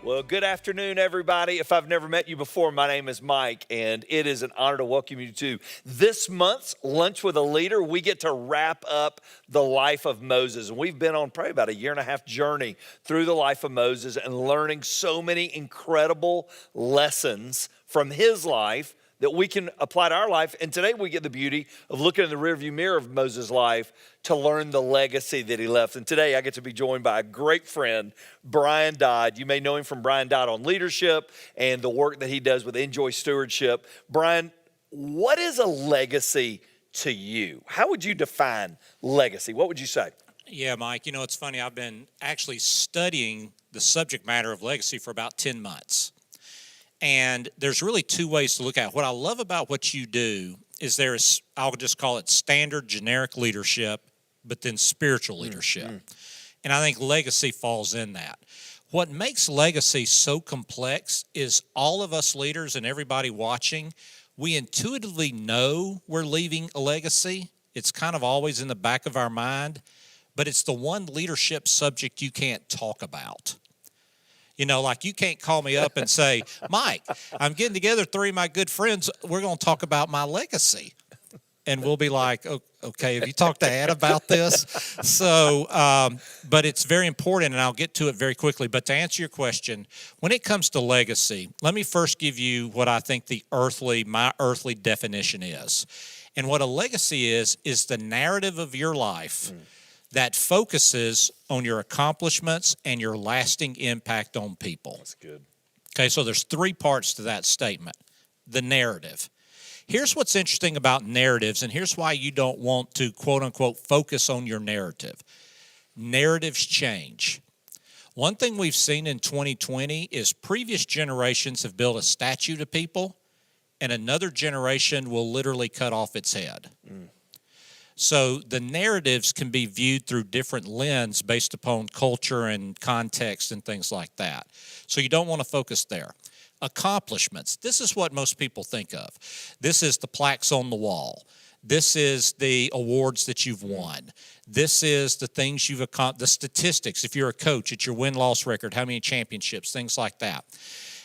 Well, good afternoon, everybody. If I've never met you before, my name is Mike, and it is an honor to welcome you to this month's Lunch with a Leader. We get to wrap up the life of Moses, and we've been on probably about a year and a half journey through the life of Moses and learning so many incredible lessons from his life that we can apply to our life. And today we get the beauty of looking in the rearview mirror of Moses' life to learn the legacy that he left. And today I get to be joined by a great friend, Brian Dodd. You may know him from Brian Dodd on leadership and the work that he does with Enjoy Stewardship. Brian, what is a legacy to you? How would you define legacy? What would you say? Yeah, Mike, it's funny. I've been actually studying the subject matter of legacy for about 10 months. And there's really two ways to look at it. What I love about what you do is I'll just call it standard generic leadership, but then spiritual leadership. And I think legacy falls in that. What makes legacy so complex is all of us leaders and everybody watching, we intuitively know we're leaving a legacy. It's kind of always in the back of our mind, but it's the one leadership subject you can't talk about. Like you can't call me up and say, Mike, I'm getting together 3 of my good friends. We're going to talk about my legacy. And we'll be like, okay, have you talked to Ed about this? So, but it's very important, and I'll get to it very quickly. But to answer your question, when it comes to legacy, let me first give you what I think my earthly definition is. And what a legacy is the narrative of your life that focuses on your accomplishments and your lasting impact on people. That's good. Okay, so there's 3 parts to that statement. The narrative. Here's what's interesting about narratives, and here's why you don't want to, quote-unquote, focus on your narrative. Narratives change. One thing we've seen in 2020 is previous generations have built a statue to people, and another generation will literally cut off its head. So the narratives can be viewed through different lenses based upon culture and context and things like that. So you don't want to focus there. Accomplishments. This is what most people think of. This is the plaques on the wall. This is the awards that you've won. This is the things you've accomplished, the statistics. If you're a coach, it's your win-loss record, how many championships, things like that.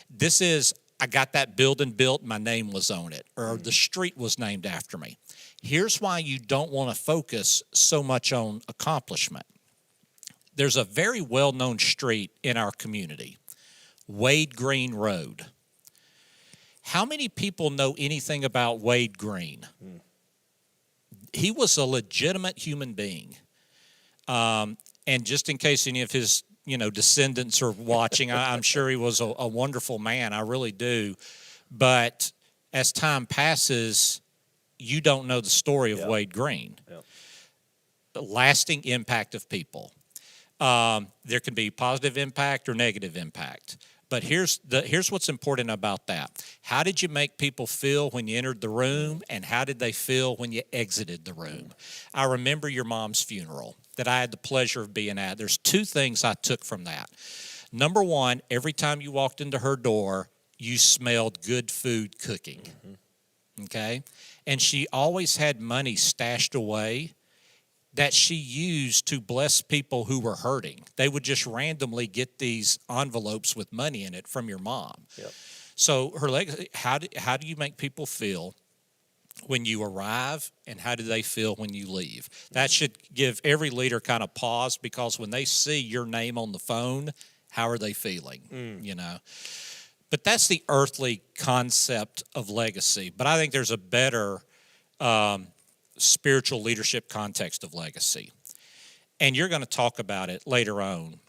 This is, I got that building built, my name was on it, or the street was named after me. Here's why you don't want to focus so much on accomplishment. There's a very well-known street in our community, Wade Green Road. How many people know anything about Wade Green? He was a legitimate human being. And just in case any of his descendants are watching, I'm sure he was a wonderful man. I really do. But as time passes, you don't know the story of Wade Green. The lasting impact of people. There can be positive impact or negative impact. But here's what's important about that. How did you make people feel when you entered the room, and how did they feel when you exited the room? I remember your mom's funeral that I had the pleasure of being at. There's 2 things I took from that. Number 1, every time you walked into her door, you smelled good food cooking. Okay? And she always had money stashed away that she used to bless people who were hurting. They would just randomly get these envelopes with money in it from your mom. So her legacy, how do you make people feel when you arrive, and how do they feel when you leave? That should give every leader kind of pause, because when they see your name on the phone, how are they feeling? But that's the earthly concept of legacy. But I think there's a better spiritual leadership context of legacy. And you're going to talk about it later on.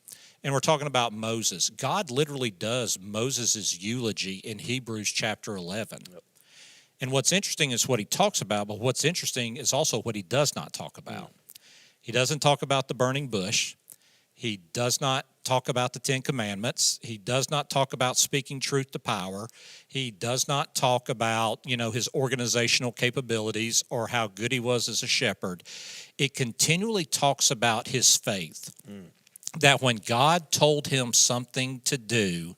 And we're talking about Moses. God literally does Moses' eulogy in Hebrews chapter 11. And what's interesting is what he talks about, but what's interesting is also what he does not talk about. He doesn't talk about the burning bush. He does not talk about the 10 Commandments. He does not talk about speaking truth to power. He does not talk about, his organizational capabilities or how good he was as a shepherd. It continually talks about his faith. That when God told him something to do,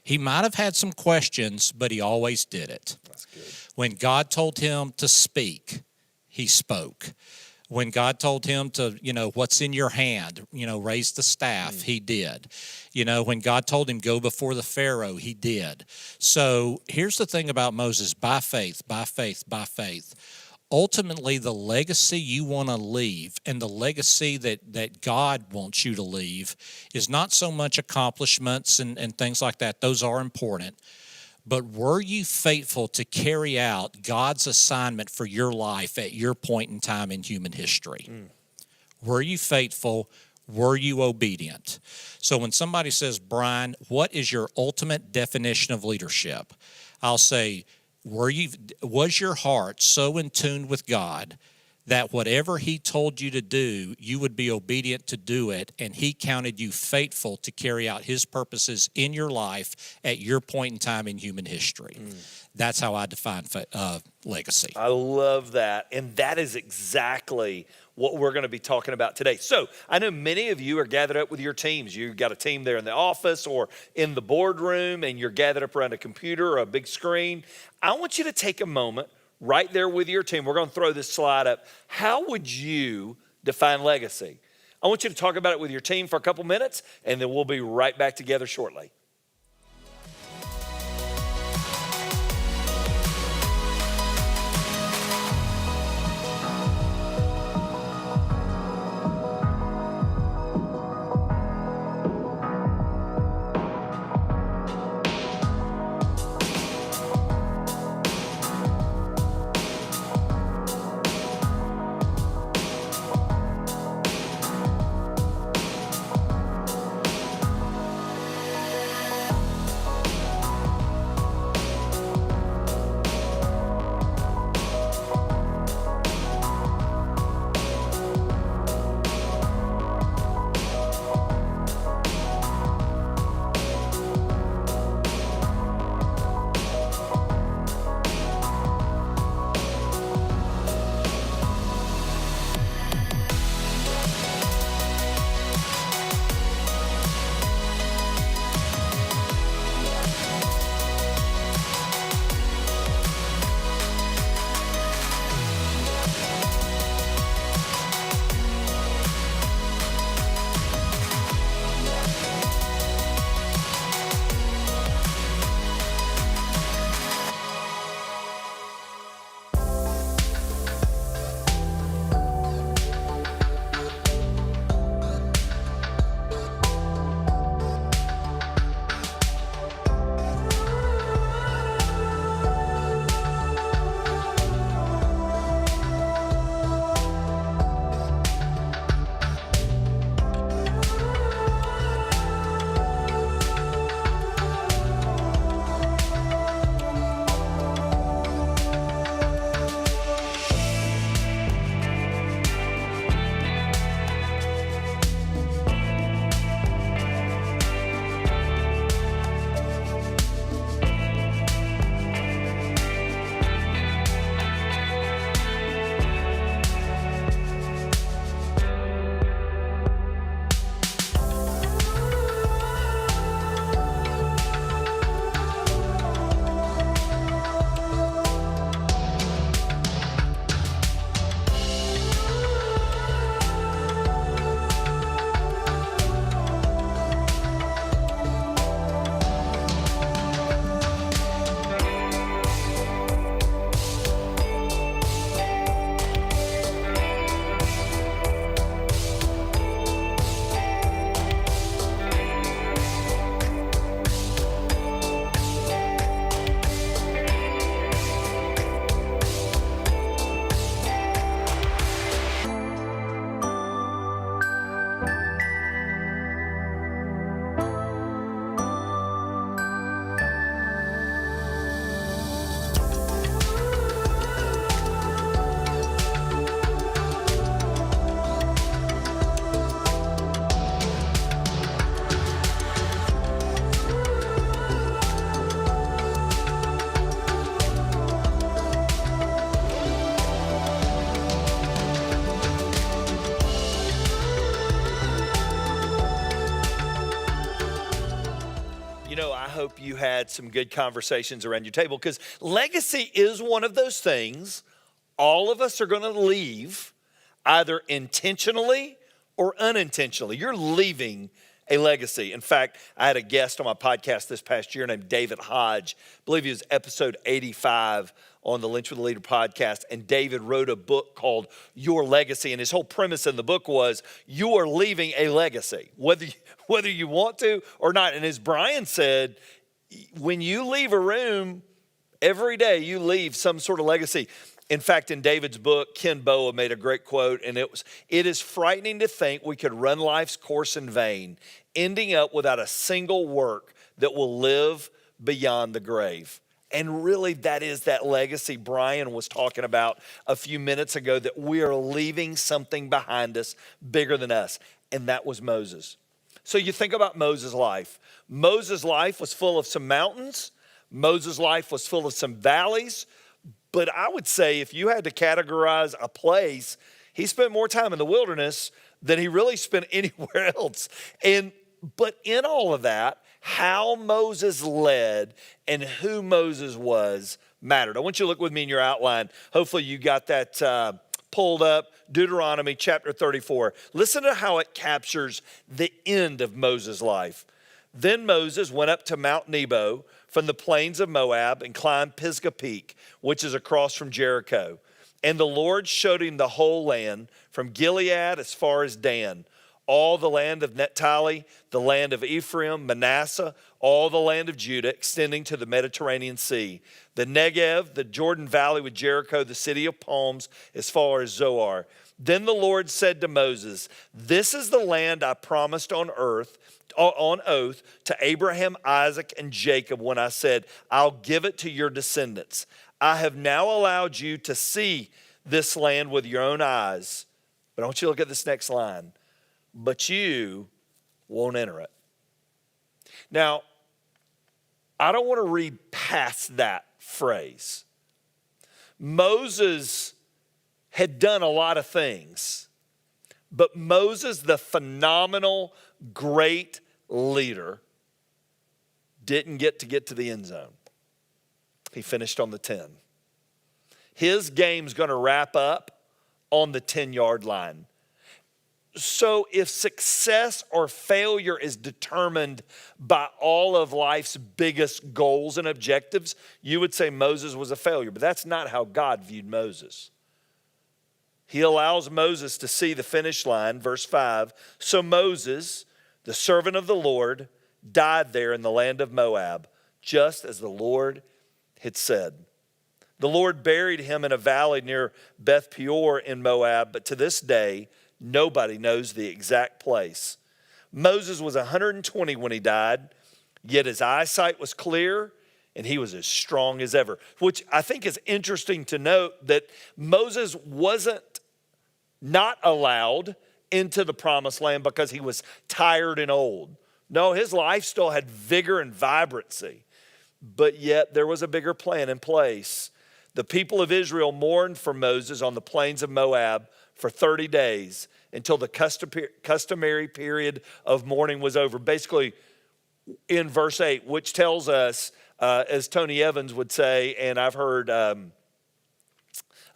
he might have had some questions, but he always did it. That's good. When God told him to speak, he spoke. When God told him to, what's in your hand, raise the staff, he did. When God told him go before the Pharaoh, he did. So here's the thing about Moses: by faith, by faith, by faith. Ultimately, the legacy you want to leave and the legacy that God wants you to leave is not so much accomplishments and things like that. Those are important. But were you faithful to carry out God's assignment for your life at your point in time in human history? Were you faithful? Were you obedient? So when somebody says, Brian, what is your ultimate definition of leadership? I'll say, was your heart so in tune with God that whatever he told you to do, you would be obedient to do it, and he counted you faithful to carry out his purposes in your life at your point in time in human history? That's how I define legacy. I love that. And that is exactly what we're going to be talking about today. So I know many of you are gathered up with your teams. You've got a team there in the office or in the boardroom, and you're gathered up around a computer or a big screen. I want you to take a moment right there with your team. We're going to throw this slide up. How would you define legacy? I want you to talk about it with your team for a couple minutes, and then we'll be right back together shortly. hope you had some good conversations around your table, because legacy is one of those things all of us are going to leave either intentionally or unintentionally. You're leaving a legacy. In fact, I had a guest on my podcast this past year named David Hodge. I believe he was episode 85 on the Lynch with a Leader podcast. And David wrote a book called Your Legacy. And his whole premise in the book was you are leaving a legacy, whether you want to or not. And as Brian said, when you leave a room, every day you leave some sort of legacy. In fact, in David's book, Ken Boa made a great quote, and it is frightening to think we could run life's course in vain, ending up without a single work that will live beyond the grave. And really, that is that legacy Brian was talking about a few minutes ago, that we are leaving something behind us bigger than us, and that was Moses. So you think about Moses' life. Moses' life was full of some mountains. Moses' life was full of some valleys. But I would say if you had to categorize a place, he spent more time in the wilderness than he really spent anywhere else. But in all of that, how Moses led and who Moses was mattered. I want you to look with me in your outline. Hopefully you got that pulled up. Deuteronomy Chapter 34. Listen to how it captures the end of Moses' life. Then Moses went up to Mount Nebo from the plains of Moab and climbed Pisgah Peak, which is across from Jericho. And the Lord showed him the whole land, from Gilead as far as Dan, all the land of Naphtali, the land of Ephraim, Manasseh, all the land of Judah, extending to the Mediterranean Sea, the Negev, the Jordan Valley with Jericho, the city of palms, as far as Zoar. Then the Lord said to Moses, "This is the land I promised on oath to Abraham, Isaac, and Jacob when I said, I'll give it to your descendants. I have now allowed you to see this land with your own eyes." But I want you to look at this next line. "But you won't enter it." Now, I don't want to read past that phrase. Moses had done a lot of things, but Moses, the phenomenal, great leader, didn't get to the end zone. He finished on the 10. His game's going to wrap up on the 10-yard line. So if success or failure is determined by all of life's biggest goals and objectives, you would say Moses was a failure. But that's not how God viewed Moses. He allows Moses to see the finish line, verse 5. So Moses, the servant of the Lord, died there in the land of Moab, just as the Lord had said. The Lord buried him in a valley near Beth Peor in Moab, but to this day, nobody knows the exact place. Moses was 120 when he died, yet his eyesight was clear and he was as strong as ever, which I think is interesting to note that Moses wasn't not allowed into the promised land because he was tired and old. No, his life still had vigor and vibrancy, but yet there was a bigger plan in place. The people of Israel mourned for Moses on the plains of Moab for 30 days until the customary period of mourning was over. Basically, in verse 8, which tells us, as Tony Evans would say, and I've heard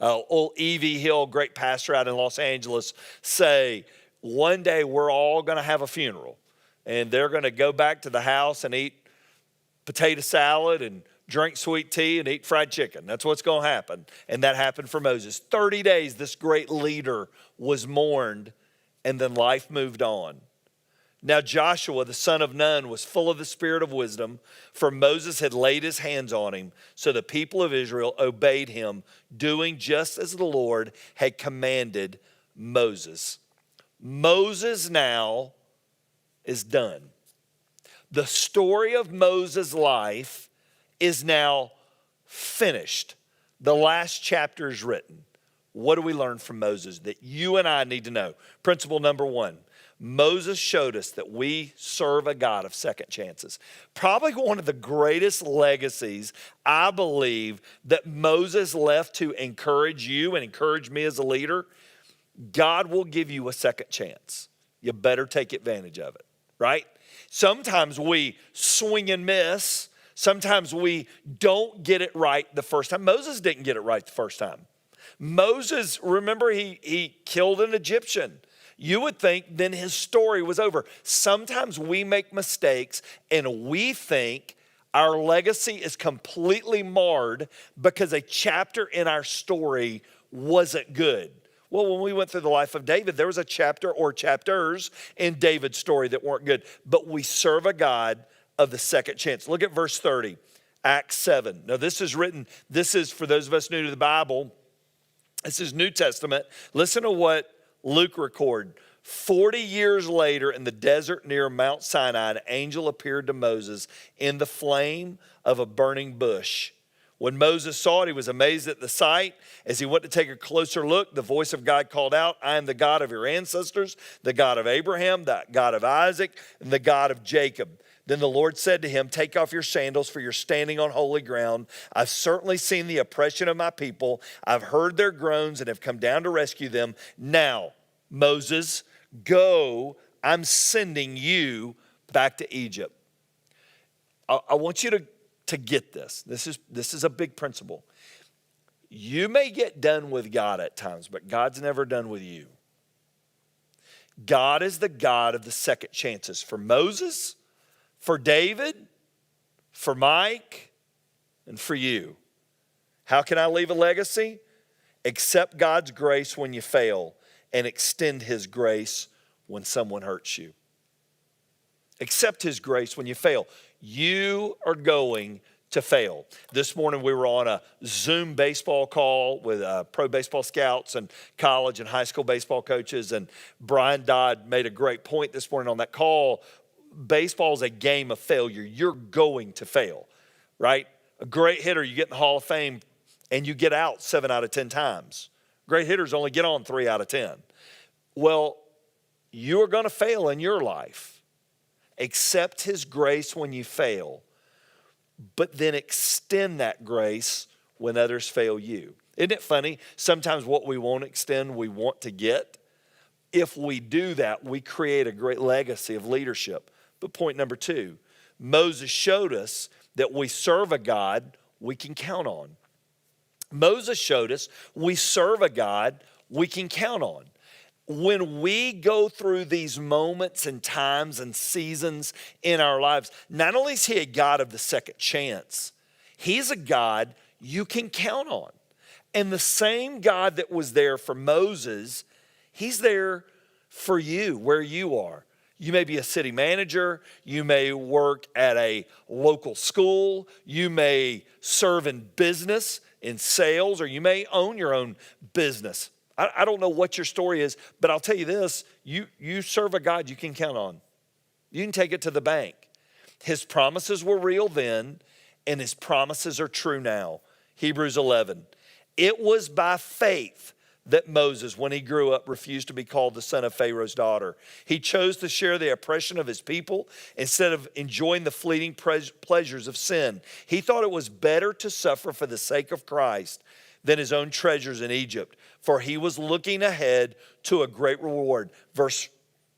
old Evie Hill, great pastor out in Los Angeles, say, one day we're all going to have a funeral, and they're going to go back to the house and eat potato salad and drink sweet tea and eat fried chicken. That's what's going to happen. And that happened for Moses. 30 days, this great leader was mourned, and then life moved on. Now Joshua, the son of Nun, was full of the spirit of wisdom, for Moses had laid his hands on him. So the people of Israel obeyed him, doing just as the Lord had commanded Moses. Moses now is done. The story of Moses' life is now finished. The last chapter is written. What do we learn from Moses that you and I need to know? Principle number 1. Moses showed us that we serve a God of second chances. Probably one of the greatest legacies, I believe, that Moses left to encourage you and encourage me as a leader. God will give you a second chance. You better take advantage of it, right? Sometimes we swing and miss. Sometimes we don't get it right the first time. Moses didn't get it right the first time. Moses, remember, he killed an Egyptian. You would think then his story was over. Sometimes we make mistakes and we think our legacy is completely marred because a chapter in our story wasn't good. Well, when we went through the life of David, there was a chapter or chapters in David's story that weren't good. But we serve a God of the second chance. Look at verse 30, Acts 7. Now this is for those of us new to the Bible, this is New Testament. Listen to what Luke recorded. 40 years later in the desert near Mount Sinai, an angel appeared to Moses in the flame of a burning bush. When Moses saw it, he was amazed at the sight. As he went to take a closer look, the voice of God called out, I am the God of your ancestors, the God of Abraham, the God of Isaac, and the God of Jacob. Then the Lord said to him, take off your sandals, for you're standing on holy ground. I've certainly seen the oppression of my people. I've heard their groans and have come down to rescue them. Now, Moses, go, I'm sending you back to Egypt. I want you to get this. This is a big principle. You may get done with God at times, but God's never done with you. God is the God of the second chances. For Moses, for David, for Mike, and for you. How can I leave a legacy? Accept God's grace when you fail and extend his grace when someone hurts you. Accept his grace when you fail. You are going to fail. This morning we were on a Zoom baseball call with pro baseball scouts and college and high school baseball coaches, and Brian Dodd made a great point this morning on that call. Baseball is a game of failure. You're going to fail, right? A great hitter, you get in the Hall of Fame and you get out 7 out of 10 times. Great hitters only get on 3 out of 10. Well, you're going to fail in your life. Accept his grace when you fail, but then extend that grace when others fail you. Isn't it funny? Sometimes what we won't extend, we want to get. If we do that, we create a great legacy of leadership. But point number 2, Moses showed us that we serve a God we can count on. Moses showed us we serve a God we can count on. When we go through these moments and times and seasons in our lives, not only is he a God of the second chance, he's a God you can count on. And the same God that was there for Moses, he's there for you where you are. You may be a city manager, you may work at a local school, you may serve in business, in sales, or you may own your own business. I don't know what your story is, but I'll tell you this, you serve a God you can count on. You can take it to the bank. His promises were real then, and his promises are true now. Hebrews 11. It was by faith that Moses, when he grew up, refused to be called the son of Pharaoh's daughter. He chose to share the oppression of his people instead of enjoying the fleeting pleasures of sin. He thought it was better to suffer for the sake of Christ than his own treasures in Egypt, for he was looking ahead to a great reward. Verse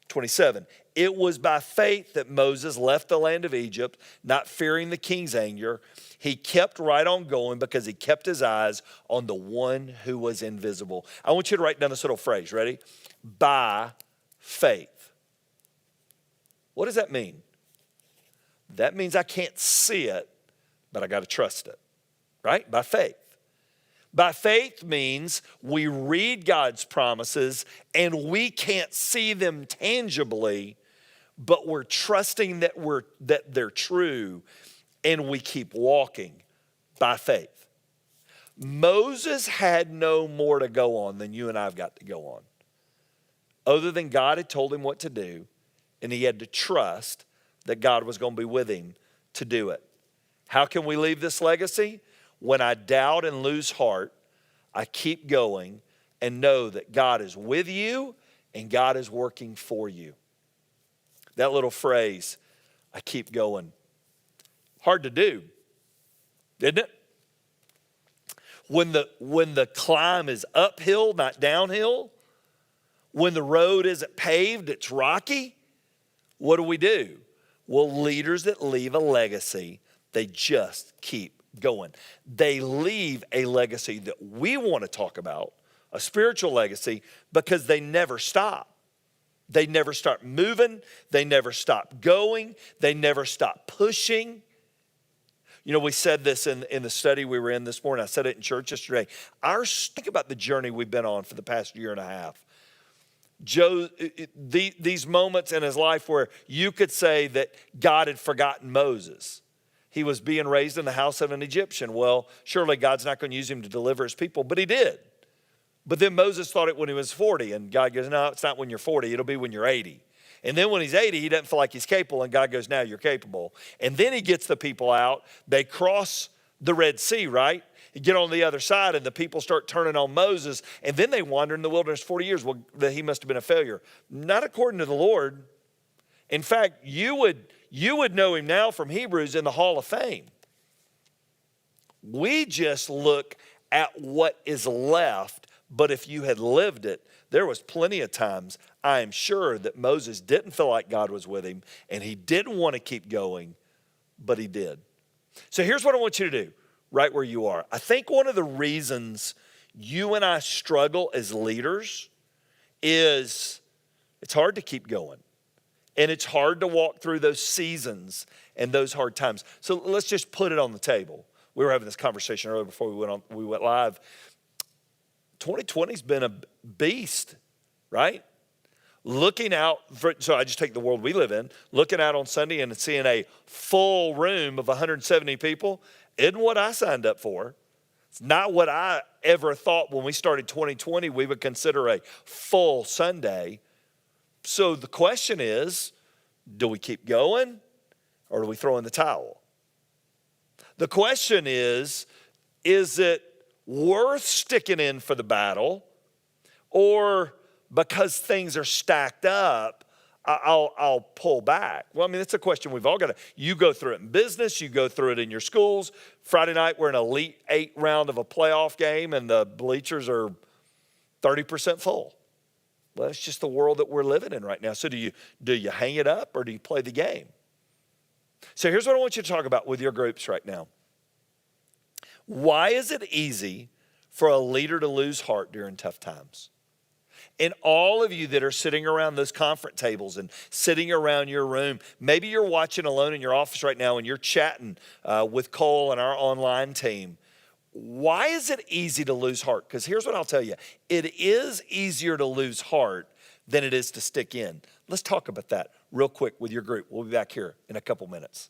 27, it was by faith that Moses left the land of Egypt, not fearing the king's anger. He kept right on going because he kept his eyes on the one who was invisible. I want you to write down this little phrase, ready? By faith. What does that mean? That means I can't see it, but I got to trust it, right? By faith. By faith means we read God's promises and we can't see them tangibly, but we're trusting that they're true, and we keep walking by faith. Moses had no more to go on than you and I've got to go on, other than God had told him what to do, and he had to trust that God was going to be with him to do it. How can we leave this legacy? When I doubt and lose heart, I keep going and know that God is with you and God is working for you. That little phrase, I keep going. Hard to do, isn't it? When the climb is uphill, not downhill, when the road isn't paved, it's rocky, what do? Well, leaders that leave a legacy, they just keep going. They leave a legacy that we want to talk about, a spiritual legacy, because they never stop. They never stop moving. They never stop going. They never stop pushing. You know, we said this in the study we were in this morning. I said it in church yesterday. Think about the journey we've been on for the past year and a half. These moments in his life where you could say that God had forgotten Moses. He was being raised in the house of an Egyptian. Well, surely God's not going to use him to deliver his people, but he did. But then Moses thought it when he was 40, and God goes, no, it's not when you're 40, it'll be when you're 80. And then when he's 80, he doesn't feel like he's capable, and God goes, now you're capable. And then he gets the people out. They cross the Red Sea, right? You get on the other side, and the people start turning on Moses, and then they wander in the wilderness 40 years. Well, he must have been a failure. Not according to the Lord. In fact, you would know him now from Hebrews in the Hall of Fame. We just look at what is left, but if you had lived it, there was plenty of times, I am sure, that Moses didn't feel like God was with him, and he didn't want to keep going, but he did. So here's what I want you to do, right where you are. I think one of the reasons you and I struggle as leaders is it's hard to keep going. And it's hard to walk through those seasons and those hard times. So let's just put it on the table. We were having this conversation earlier before we went live. 2020's been a beast, right? So I just take the world we live in, looking out on Sunday and seeing a full room of 170 people isn't what I signed up for. It's not what I ever thought when we started 2020 we would consider a full Sunday. So the question is, do we keep going or do we throw in the towel? The question is it worth sticking in for the battle, or because things are stacked up, I'll pull back? Well, I mean, it's a question we've all got to. You go through it in business. You go through it in your schools. Friday night, we're in an Elite 8 round of a playoff game, and the bleachers are 30% full. Well, it's just the world that we're living in right now. So do you hang it up or do you play the game? So here's what I want you to talk about with your groups right now. Why is it easy for a leader to lose heart during tough times? And all of you that are sitting around those conference tables and sitting around your room, maybe you're watching alone in your office right now and you're chatting with Cole and our online team. Why is it easy to lose heart? Because here's what I'll tell you. It is easier to lose heart than it is to stick in. Let's talk about that real quick with your group. We'll be back here in a couple minutes.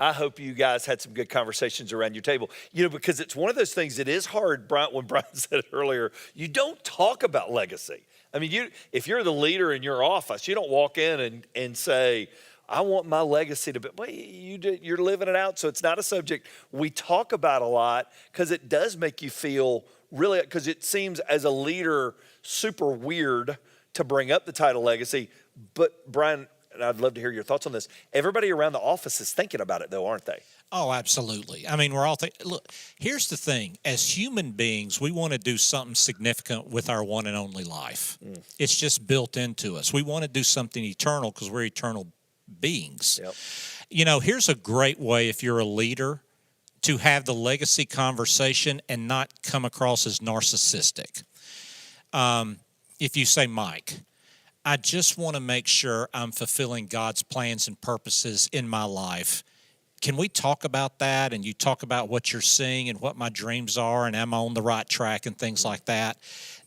I hope you guys had some good conversations around your table. Because it's one of those things that is hard, Brian, when Brian said it earlier, you don't talk about legacy. I mean, if you're the leader in your office, you don't walk in and say, I want my legacy to be, well, you're living it out, so it's not a subject we talk about a lot because it does make you feel really, because it seems as a leader super weird to bring up the title legacy. But Brian, and I'd love to hear your thoughts on this. Everybody around the office is thinking about it, though, aren't they? Oh, absolutely. I mean, we're all look, here's the thing. As human beings, we want to do something significant with our one and only life. It's just built into us. We want to do something eternal because we're eternal beings. Yep. Here's a great way if you're a leader to have the legacy conversation and not come across as narcissistic. If you say, Mike, I just want to make sure I'm fulfilling God's plans and purposes in my life. Can we talk about that? And you talk about what you're seeing and what my dreams are and am I on the right track and things like that.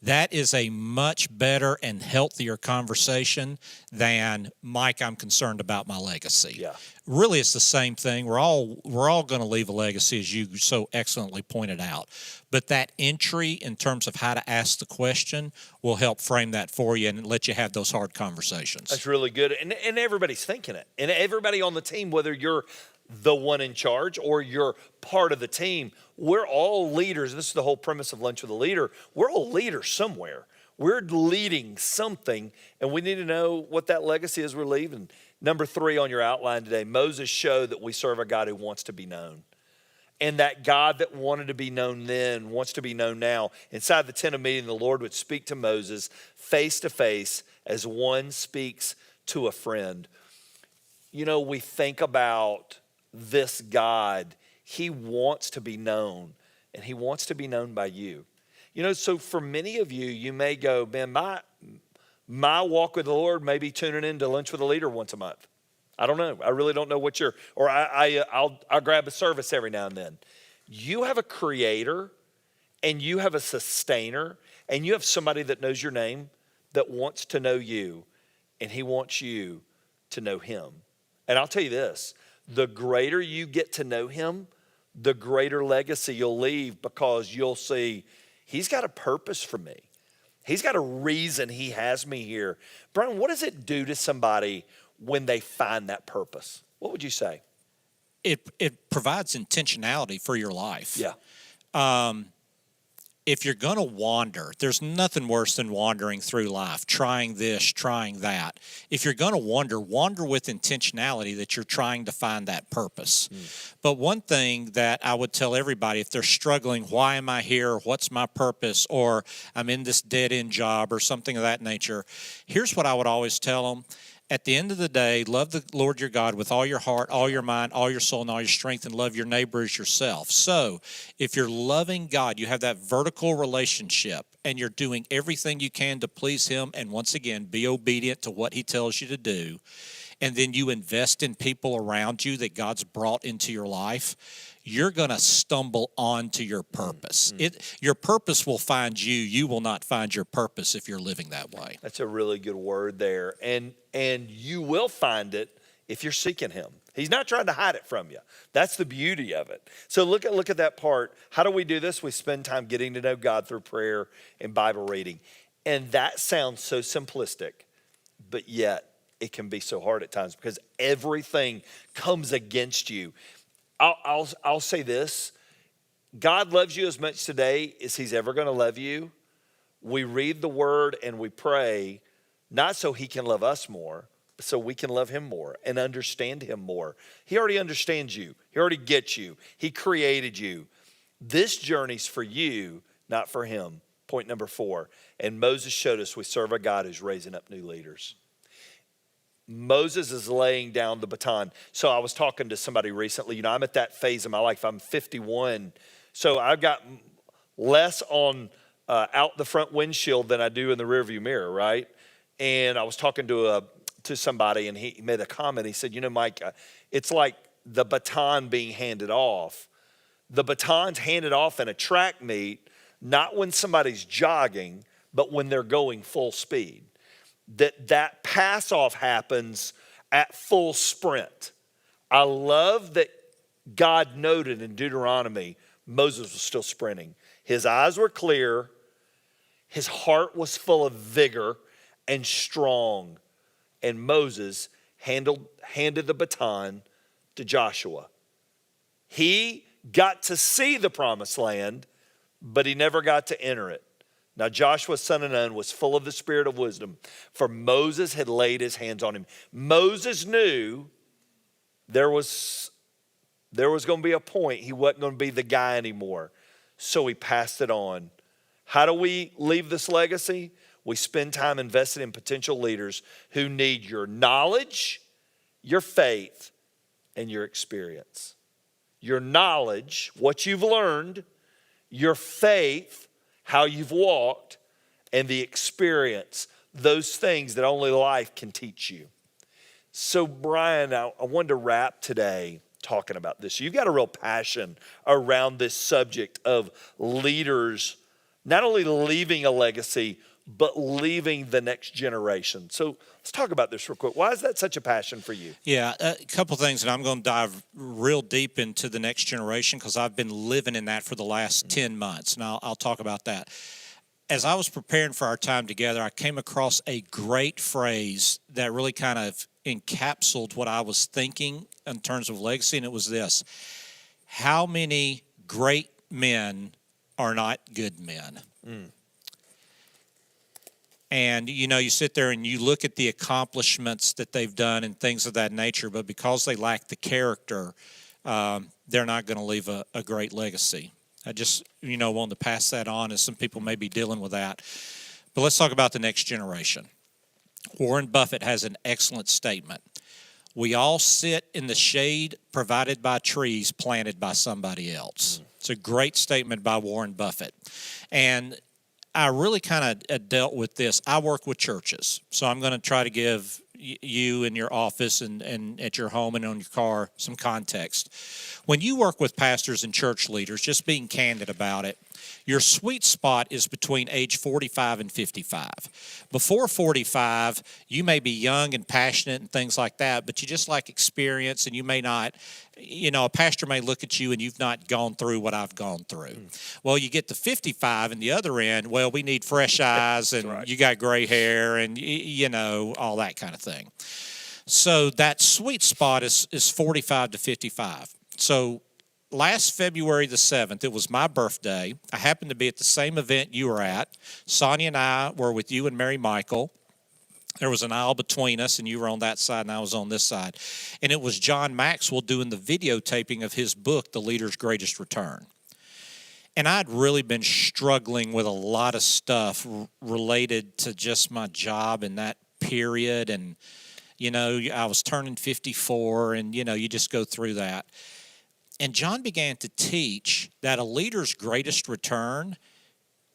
That is a much better and healthier conversation than, Mike, I'm concerned about my legacy. Yeah. Really, it's the same thing. We're all going to leave a legacy, as you so excellently pointed out. But that entry in terms of how to ask the question will help frame that for you and let you have those hard conversations. That's really good. And everybody's thinking it. And everybody on the team, whether you're the one in charge or you're part of the team, we're all leaders. This is the whole premise of Lunch with a Leader. We're all leaders somewhere. We're leading something, and we need to know what that legacy is we're leaving. Number 3 on your outline today, Moses showed that we serve a God who wants to be known. And that God that wanted to be known then wants to be known now. Inside the tent of meeting, the Lord would speak to Moses face to face as one speaks to a friend. We think about this God. He wants to be known, and he wants to be known by you. So for many of you, you may go, man, my walk with the Lord may be tuning in to Lunch with a Leader once a month. I don't know. I really don't know what I'll grab a service every now and then. You have a creator, and you have a sustainer, and you have somebody that knows your name that wants to know you, and he wants you to know him. And I'll tell you this, the greater you get to know him, the greater legacy you'll leave, because you'll see he's got a purpose for me. He's got a reason he has me here. Brian, what does it do to somebody when they find that purpose? What would you say? It provides intentionality for your life. Yeah. If you're going to wander, there's nothing worse than wandering through life, trying this, trying that. If you're going to wander with intentionality that you're trying to find that purpose. But one thing that I would tell everybody, if they're struggling, why am I here? What's my purpose? Or I'm in this dead-end job or something of that nature. Here's what I would always tell them. At the end of the day, love the Lord your God with all your heart, all your mind, all your soul, and all your strength, and love your neighbor as yourself. So if you're loving God, you have that vertical relationship, and you're doing everything you can to please him, and once again, be obedient to what he tells you to do, and then you invest in people around you that God's brought into your life, you're going to stumble onto your purpose. Your purpose will find you. You will not find your purpose if you're living that way. That's a really good word there. And you will find it if you're seeking him. He's not trying to hide it from you. That's the beauty of it. So look at that part. How do we do this? We spend time getting to know God through prayer and Bible reading. And that sounds so simplistic, but yet it can be so hard at times because everything comes against you. I'll say this. God loves you as much today as he's ever going to love you. We read the word and we pray, not so he can love us more, but so we can love him more and understand him more. He already understands you. He already gets you. He created you. This journey's for you, not for him. Point number 4. And Moses showed us we serve a God who's raising up new leaders. Moses is laying down the baton. So I was talking to somebody recently. I'm at that phase of my life. I'm 51. So I've got less on out the front windshield than I do in the rearview mirror, right? And I was talking to somebody, and he made a comment. He said, Mike, it's like the baton being handed off. The baton's handed off in a track meet, not when somebody's jogging, but when they're going full speed. That pass off happens at full sprint. I love that God noted in Deuteronomy, Moses was still sprinting. His eyes were clear. His heart was full of vigor and strong. And Moses handed the baton to Joshua. He got to see the promised land, but he never got to enter it. Now Joshua, son of Nun, was full of the spirit of wisdom, for Moses had laid his hands on him. Moses knew there was going to be a point he wasn't going to be the guy anymore. So he passed it on. How do we leave this legacy? We spend time invested in potential leaders who need your knowledge, your faith, and your experience. Your knowledge, what you've learned, your faith, how you've walked, and the experience, those things that only life can teach you. So Brian, I wanted to wrap today talking about this. You've got a real passion around this subject of leaders not only leaving a legacy, but leaving the next generation. So let's talk about this real quick. Why is that such a passion for you? Yeah, a couple things, and I'm going to dive real deep into the next generation because I've been living in that for the last 10 months, and I'll talk about that. As I was preparing for our time together, I came across a great phrase that really kind of encapsulated what I was thinking in terms of legacy, and it was this: how many great men are not good men? And, you know, you sit there and you look at the accomplishments that they've done and things of that nature, but because they lack the character, they're not going to leave a great legacy. I just, wanted to pass that on, as some people may be dealing with that. But let's talk about the next generation. Warren Buffett has an excellent statement. We all sit in the shade provided by trees planted by somebody else. It's a great statement by Warren Buffett. And I really kind of dealt with this. I work with churches, so I'm going to try to give you in your office and at your home and on your car some context. When you work with pastors and church leaders, just being candid about it, your sweet spot is between age 45 and 55. Before 45, you may be young and passionate and things like that, but you just like experience, and you may not, a pastor may look at you and you've not gone through what I've gone through. Well, you get to 55 and the other end, well, we need fresh eyes and right. You got gray hair and, all that kind of thing. So that sweet spot is 45 to 55. So last February the 7th, it was my birthday. I happened to be at the same event you were at. Sonia and I were with you and Mary Michael. There was an aisle between us, and you were on that side, and I was on this side. And it was John Maxwell doing the videotaping of his book, The Leader's Greatest Return. And I'd really been struggling with a lot of stuff related to just my job in that period. And, I was turning 54, and, you just go through that. And John began to teach that a leader's greatest return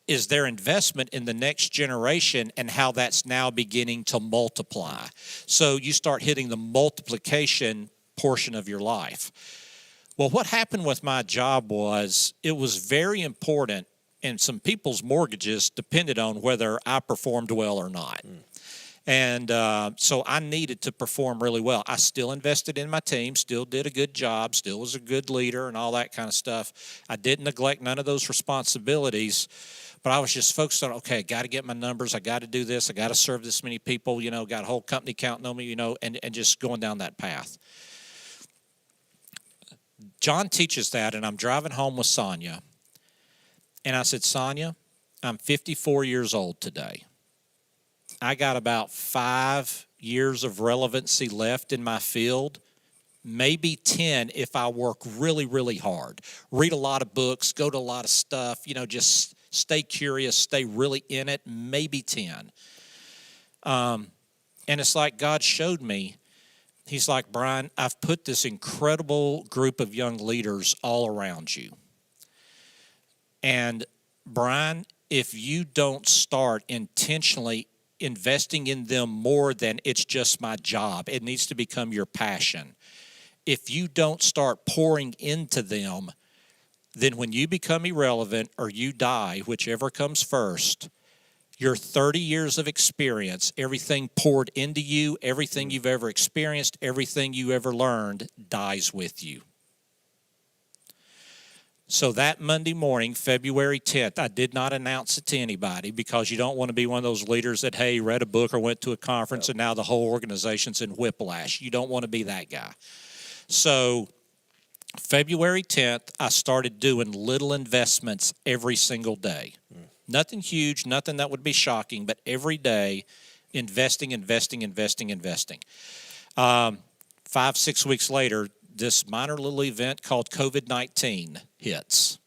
is their investment in the next generation and how that's now beginning to multiply. So you start hitting the multiplication portion of your life. Well, what happened with my job was it was very important, and some people's mortgages depended on whether I performed well or not. And so I needed to perform really well. I still invested in my team, still did a good job, still was a good leader and all that kind of stuff. I didn't neglect none of those responsibilities, but I was just focused on, okay, I got to get my numbers. I got to do this. I got to serve this many people, got a whole company counting on me, and just going down that path. John teaches that, and I'm driving home with Sonia. And I said, Sonia, I'm 54 years old today. I got about 5 years of relevancy left in my field, maybe 10 if I work really, really hard. Read a lot of books, go to a lot of stuff, just stay curious, stay really in it, maybe 10. And it's like God showed me. He's like, Brian, I've put this incredible group of young leaders all around you. And Brian, if you don't start intentionally investing in them more than it's just my job, it needs to become your passion. If you don't start pouring into them, then when you become irrelevant or you die, whichever comes first, your 30 years of experience, everything poured into you, everything you've ever experienced, everything you ever learned dies with you. So that Monday morning, February 10th, I did not announce it to anybody because you don't want to be one of those leaders that, hey, read a book or went to a conference and now the whole organization's in whiplash. You don't want to be that guy. So February 10th, I started doing little investments every single day. Nothing huge, nothing that would be shocking, but every day investing. 5-6 weeks later, this minor little event called COVID-19 hits.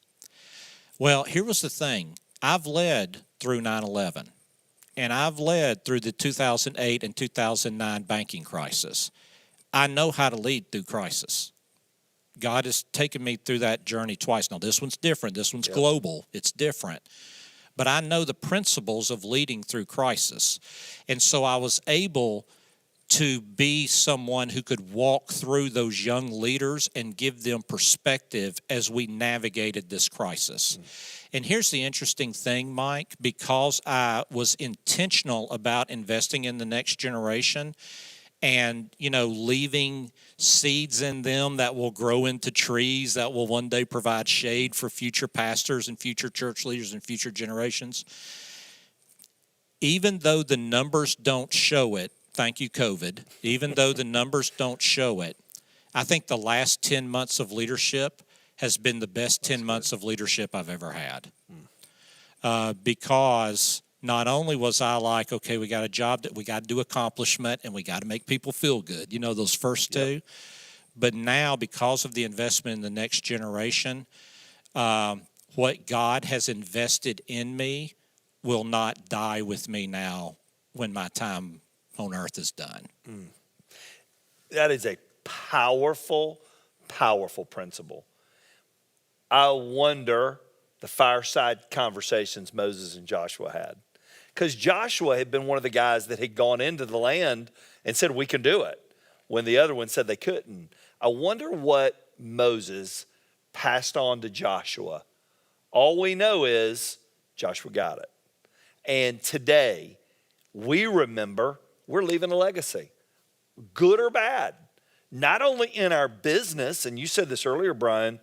Well, here was the thing. I've led through 9/11, and I've led through the 2008 and 2009 banking crisis. I know how to lead through crisis. God has taken me through that journey twice. Now, this one's different. This one's global. It's different. But I know the principles of leading through crisis. And so I was able to be someone who could walk through those young leaders and give them perspective as we navigated this crisis. And here's the interesting thing, Mike, because I was intentional about investing in the next generation and, leaving seeds in them that will grow into trees that will one day provide shade for future pastors and future church leaders and future generations. Even though the numbers don't show it, thank you, COVID, even though the numbers don't show it, I think the last 10 months of leadership has been the best 10 months of leadership I've ever had. Because not only was I like, okay, we got a job that we got to do accomplishment and we got to make people feel good, those first two. But now, because of the investment in the next generation, what God has invested in me will not die with me now when my time on earth is done. That is a powerful, powerful principle. I wonder the fireside conversations Moses and Joshua had. Because Joshua had been one of the guys that had gone into the land and said, we can do it, when the other one said they couldn't. I wonder what Moses passed on to Joshua. All we know is Joshua got it. And today, we remember we're leaving a legacy, good or bad, not only in our business, and you said this earlier, Brian,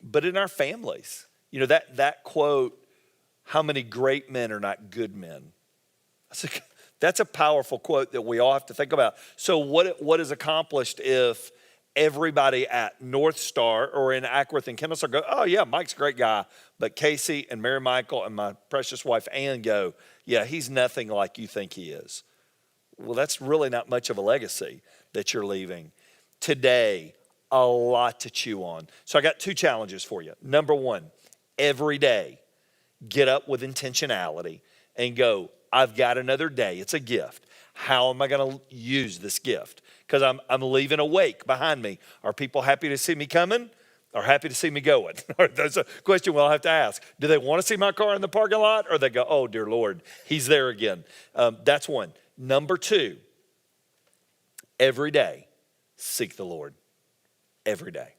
but in our families. That quote, how many great men are not good men? That's a powerful quote that we all have to think about. So what is accomplished if everybody at North Star or in Ackworth and Kennesaw go, oh yeah, Mike's a great guy, but Casey and Mary Michael and my precious wife Ann go, yeah, he's nothing like you think he is. Well, that's really not much of a legacy that you're leaving. Today, a lot to chew on. So I got 2 challenges for you. Number 1, every day, get up with intentionality and go, I've got another day. It's a gift. How am I going to use this gift? Because I'm leaving a wake behind me. Are people happy to see me coming or happy to see me going? That's a question we'll have to ask. Do they want to see my car in the parking lot, or they go, oh, dear Lord, he's there again? That's 1. Number 2, every day, seek the Lord. Every day.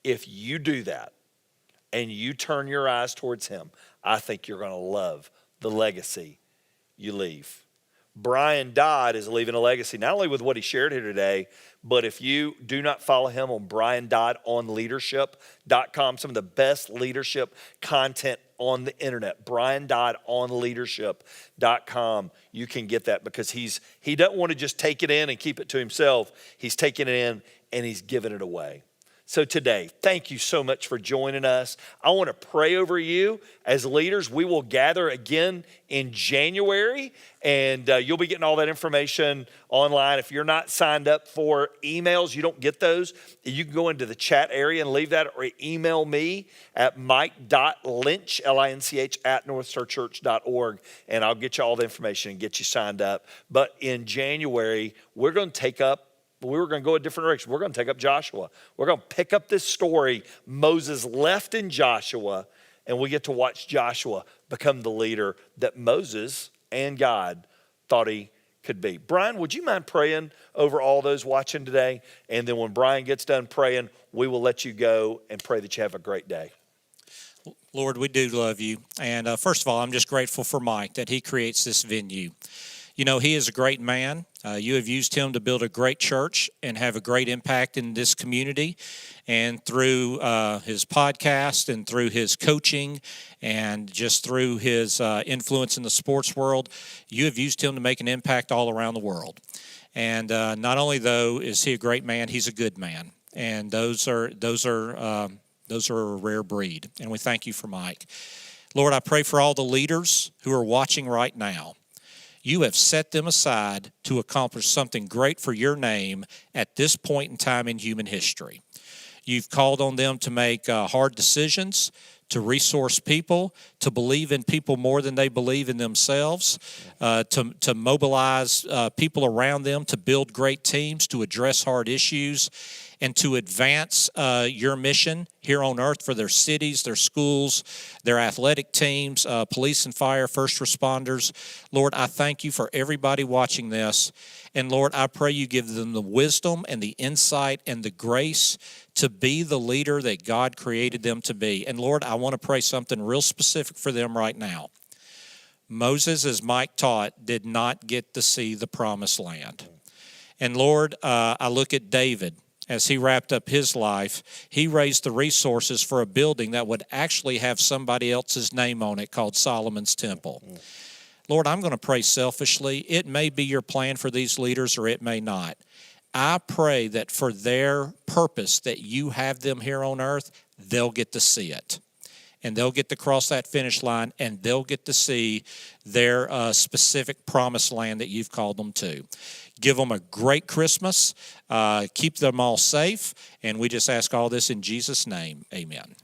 If you do that and you turn your eyes towards him, I think you're going to love the legacy you leave. Brian Dodd is leaving a legacy, not only with what he shared here today, but if you do not follow him on briandoddonleadership.com, some of the best leadership content on the internet, briandoddonleadership.com, you can get that because he doesn't want to just take it in and keep it to himself. He's taking it in and he's giving it away. So today, thank you so much for joining us. I want to pray over you as leaders. We will gather again in January, and you'll be getting all that information online. If you're not signed up for emails, you don't get those, you can go into the chat area and leave that, or email me at mike.lynch, L-I-N-C-H, at northstarchurch.org, and I'll get you all the information and get you signed up. But in January, we're going to go a different direction. We're going to take up Joshua. We're going to pick up this story Moses left in Joshua, and we get to watch Joshua become the leader that Moses and God thought he could be. Brian, would you mind praying over all those watching today? And then when Brian gets done praying, we will let you go and pray that you have a great day. Lord, we do love you. And first of all, I'm just grateful for Mike that he creates this venue. You know, he is a great man. You have used him to build a great church and have a great impact in this community. And through his podcast and through his coaching and just through his influence in the sports world, you have used him to make an impact all around the world. And not only, though, is he a great man, he's a good man. And those are a rare breed. And we thank you for Mike. Lord, I pray for all the leaders who are watching right now. You have set them aside to accomplish something great for your name at this point in time in human history. You've called on them to make hard decisions, to resource people, to believe in people more than they believe in themselves, to mobilize people around them, to build great teams, to address hard issues, and to advance your mission here on earth for their cities, their schools, their athletic teams, police and fire, first responders. Lord, I thank you for everybody watching this. And Lord, I pray you give them the wisdom and the insight and the grace to be the leader that God created them to be. And Lord, I want to pray something real specific for them right now. Moses, as Mike taught, did not get to see the promised land. And Lord, I look at David. As he wrapped up his life, he raised the resources for a building that would actually have somebody else's name on it called Solomon's Temple. Lord, I'm going to pray selfishly. It may be your plan for these leaders or it may not. I pray that for their purpose that you have them here on earth, they'll get to see it. And they'll get to cross that finish line, and they'll get to see their specific promised land that you've called them to. Give them a great Christmas. Keep them all safe. And we just ask all this in Jesus' name. Amen.